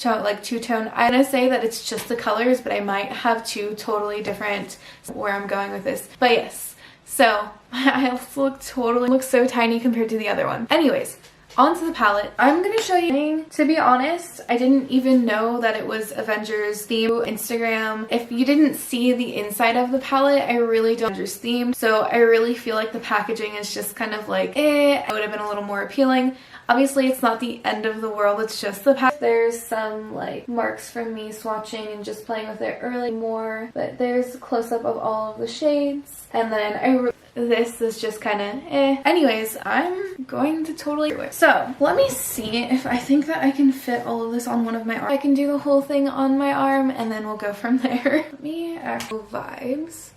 two-tone. I'm gonna say that it's just the colors, but I might have two totally different where I'm going with this. But yes, so my eyes look so tiny compared to the other one. Anyways, onto the palette. I'm gonna show you, to be honest, I didn't even know that it was Avengers theme. Instagram, if you didn't see the inside of the palette, I really don't Avengers theme, so I really feel like the packaging is just kind of like, it would have been a little more appealing. Obviously, it's not the end of the world, it's just the pack. There's some like marks from me swatching and just playing with it early more, but there's a close-up of all of the shades. And then this is just kind of Anyways, I'm going to totally do it. So let me see if I think that I can fit all of this on one of my arms. I can do the whole thing on my arm and then we'll go from there. Let me actual vibes.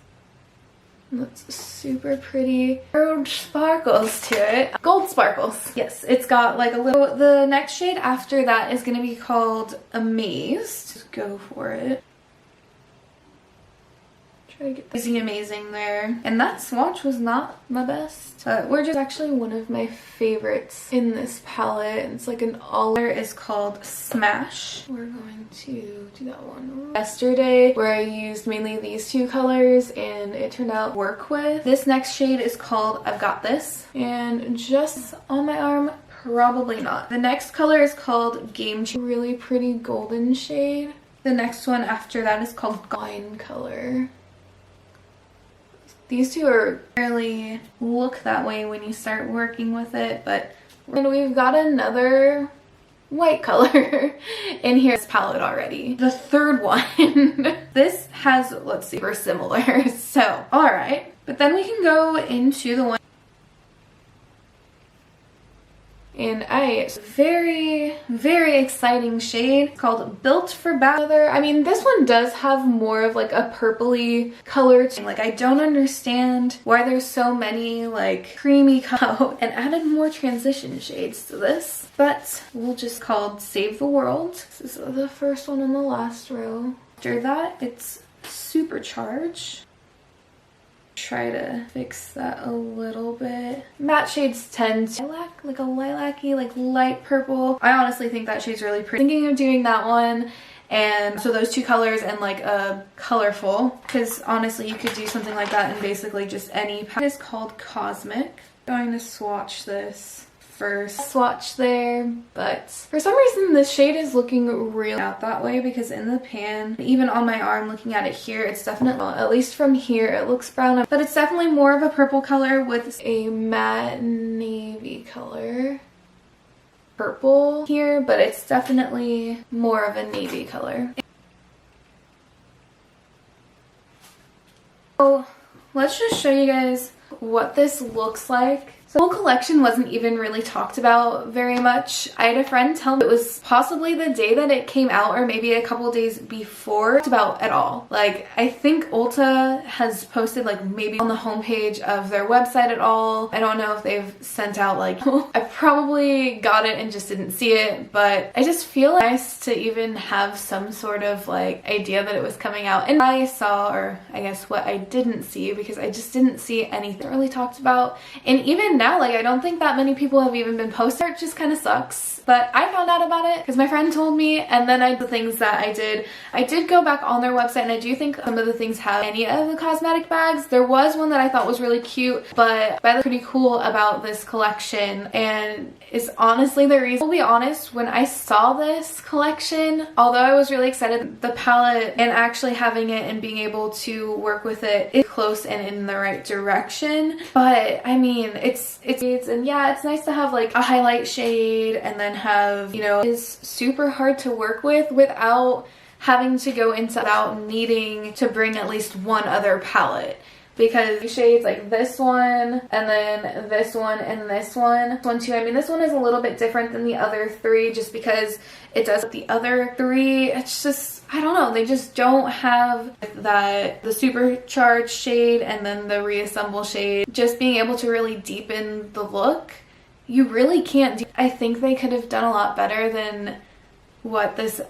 That's super pretty. Gold sparkles to it. Gold sparkles. Yes, it's got like a little, the next shade after that is going to be called Amazed. Just go for it. Try to get amazing there. And that swatch was not my best. We're just actually one of my favorites in this palette. It's like an all is called Smash. We're going to do that one yesterday where I used mainly these two colors and it turned out to work with. This next shade is called I've Got This, and just on my arm, probably not. The next color is called Game Changer. Really pretty golden shade. The next one after that is called Wine Color. These two are barely look that way when you start working with it, but and we've got another white color in here. This palette already. The third one. This has, let's see, we're similar. So, alright. But then we can go into the one in a very, very exciting shade called Built for Battle. I mean, this one does have more of like a purpley color to it. Like, I don't understand why there's so many like creamy color and added more transition shades to this. But we'll just called Save the World. This is the first one in the last row. After that, it's Supercharge. Try to fix that a little bit. Matte shades tend to like a lilac-y, like light purple. I honestly think that shade's really pretty. Thinking of doing that one, and so those two colors and like a colorful, because honestly you could do something like that in basically just any palette. It's called Cosmic. I'm going to swatch this first. Swatch there, but for some reason this shade is looking real out that way, because in the pan, even on my arm looking at it here, it's definitely, well, at least from here it looks brown, but it's definitely more of a purple color with a matte navy color. Purple here, but it's definitely more of a navy color. So let's just show you guys what this looks like. The whole collection wasn't even really talked about very much. I had a friend tell me it was possibly the day that it came out or maybe a couple days before talked about at all. Like, I think Ulta has posted like maybe on the homepage of their website at all. I don't know if they've sent out like, I probably got it and just didn't see it, but I just feel nice to even have some sort of like idea that it was coming out. And I saw, or I guess what I didn't see, because I just didn't see anything really talked about. And even now, like, I don't think that many people have even been posting. It just kind of sucks. But I found out about it because my friend told me, and then the things that I did go back on their website, and I do think some of the things have any of the cosmetic bags. There was one that I thought was really cute, but pretty cool about this collection, and is honestly the reason. I'll be honest, when I saw this collection, although I was really excited, the palette and actually having it and being able to work with it is close and in the right direction. But I mean, it's and yeah, it's nice to have like a highlight shade and then have, you know, is super hard to work with without having to go into, without needing to bring at least one other palette. Because shades like this one, and then this one, and this one too. I mean, this one is a little bit different than the other three just because it does the other three. It's just, I don't know, they just don't have that, the supercharged shade and then the reassemble shade. Just being able to really deepen the look, you really can't do. I think they could have done a lot better than what this,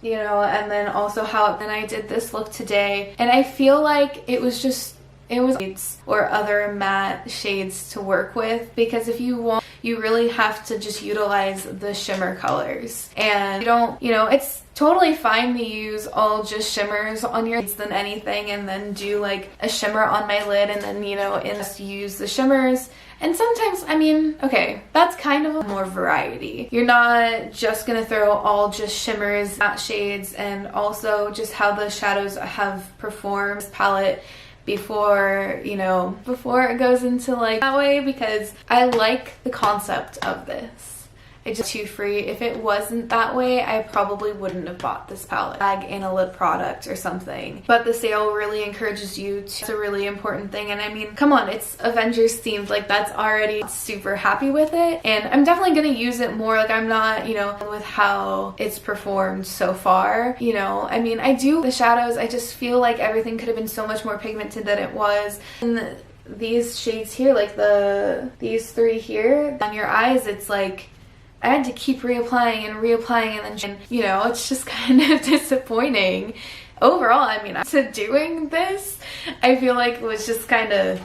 you know, and then also how then I did this look today, and I feel like it was shades or other matte shades to work with, because if you want, you really have to just utilize the shimmer colors. And you don't, you know, it's totally fine to use all just shimmers on your lids than anything, and then do like a shimmer on my lid and then, you know, and just use the shimmers. And sometimes, I mean, okay, that's kind of more variety. You're not just gonna throw all just shimmers, matte shades, and also just how the shadows have performed this palette before, you know, before it goes into like that way, because I like the concept of this. It's just too free. If it wasn't that way, I probably wouldn't have bought this palette. Bag and a lip product or something. But the sale really encourages you to. It's a really important thing. And I mean, come on, it's Avengers themed. Like, that's already super happy with it. And I'm definitely gonna use it more. Like, I'm not, you know, with how it's performed so far. You know, I mean, I do the shadows. I just feel like everything could have been so much more pigmented than it was. And these shades here, like these three here on your eyes, it's like I had to keep reapplying and then, you know, it's just kind of disappointing. Overall, I mean, to doing this, I feel like it was just kind of,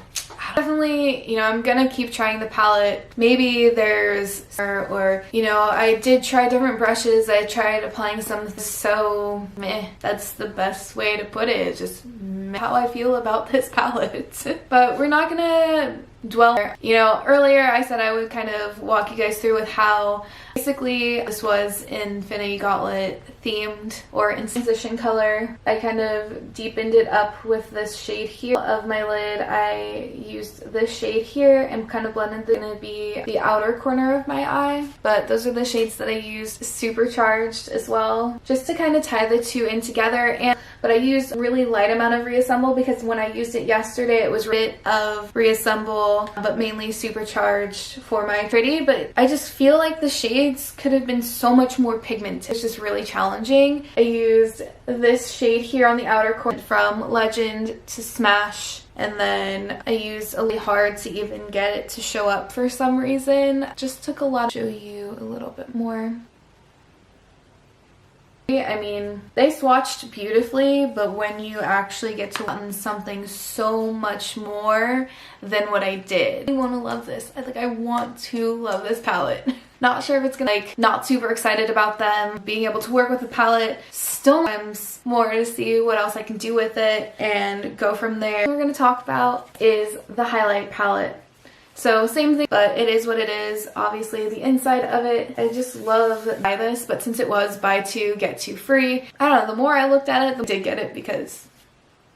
definitely, you know, I'm gonna keep trying the palette. Maybe there's, or, you know, I did try different brushes. I tried applying some, so meh. That's the best way to put it. It's just meh, how I feel about this palette. But we're not gonna dwell. You know, earlier I said I would kind of walk you guys through with how basically this was Infinity Gauntlet themed or in transition color. I kind of deepened it up with this shade here of my lid. I used this shade here and kind of blended it. Gonna be the outer corner of my eye, but those are the shades that I used. Supercharged as well, just to kind of tie the two in together. But I used a really light amount of Reassemble because when I used it yesterday, it was a bit of Reassemble, but mainly Supercharged for my pretty. But I just feel like the shades could have been so much more pigmented. It's just really challenging. I used this shade here on the outer corner from Legend to Smash. And then I used a little hard to even get it to show up for some reason. Just took a lot to show you a little bit more. I mean, they swatched beautifully, but when you actually get to want something so much more than what I did, I want to love this. I want to love this palette. Not sure if it's gonna, like, not super excited about them being able to work with the palette. Still more to see what else I can do with it and go from there. What we're gonna talk about is the highlight palette. So same thing, but it is what it is. Obviously the inside of it, I just love buy this, but since it was buy two, get two free, I don't know, the more I looked at it, the more I did get it because,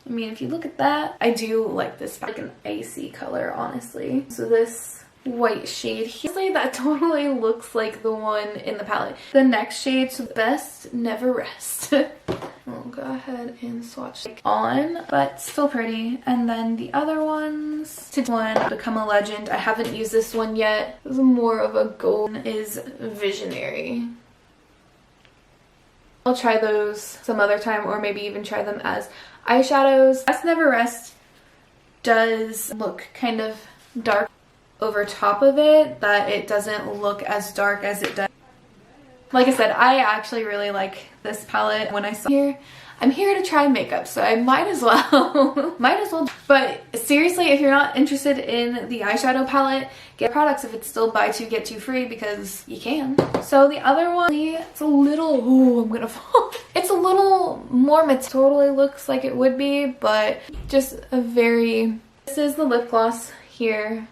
I mean, if you look at that, I do like this, like an icy color, honestly. So this white shade here, that totally looks like the one in the palette. The next shade, so Best Never Rest. I'll go ahead and swatch on, but still pretty. And then the other ones, to one, Become a Legend. I haven't used this one yet. This is more of a gold, is Visionary. I'll try those some other time, or maybe even try them as eyeshadows. Best Never Rest does look kind of dark over top of it, that it doesn't look as dark as it does. Like I said, I actually really like this palette. When I saw here, I'm here to try makeup, so I might as well. But seriously, if you're not interested in the eyeshadow palette, get products if it's still buy two, get two free, because you can. So the other one, it's a little, ooh, I'm gonna fall. It's a little more totally looks like it would be, but just a very, this is the lip gloss here.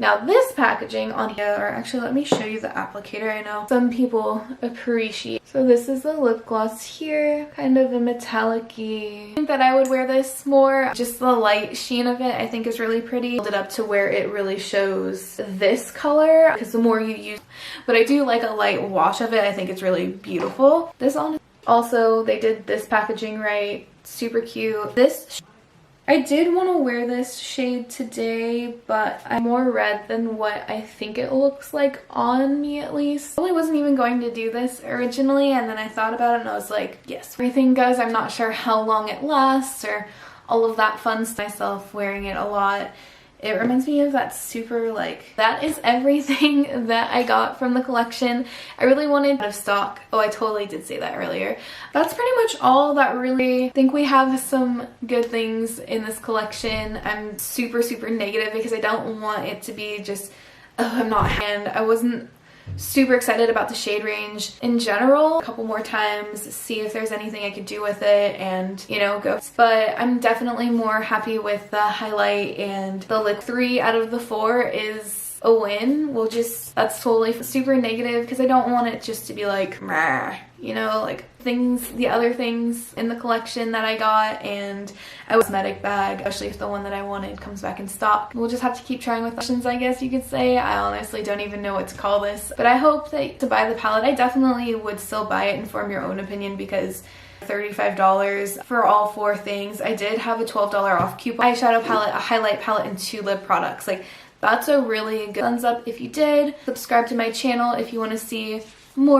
Now this packaging on here, or actually let me show you the applicator. I know some people appreciate. So this is the lip gloss here, kind of a metallic-y. I think that I would wear this more. Just the light sheen of it I think is really pretty. Hold it up to where it really shows this color, because the more you use, but I do like a light wash of it. I think it's really beautiful. This on also, they did this packaging right. Super cute. This, I did want to wear this shade today, but I'm more red than what I think it looks like on me, at least. I really wasn't even going to do this originally, and then I thought about it and I was like, yes, everything goes. I'm not sure how long it lasts or all of that fun stuff. Myself wearing it a lot. It reminds me of that super, like, that is everything that I got from the collection. I really wanted out of stock. Oh, I totally did say that earlier. That's pretty much all that really, I think we have some good things in this collection. I'm super, super negative because I don't want it to be just I'm not, and I wasn't super excited about the shade range in general. A couple more times, see if there's anything I could do with it and, you know, go. But I'm definitely more happy with the highlight and the lip. 3 out of the 4 is a win. That's totally super negative because I don't want it just to be like, meh, you know, like the other things in the collection that I got, and a cosmetic bag, especially if the one that I wanted comes back in stock. We'll just have to keep trying with collections, I guess you could say. I honestly don't even know what to call this, but I hope that to buy the palette, I definitely would still buy it and form your own opinion because $35 for all 4 things. I did have a $12 off coupon. Eyeshadow palette, a highlight palette, and 2 lip products. Like, that's a really good thumbs up if you did. Subscribe to my channel if you want to see more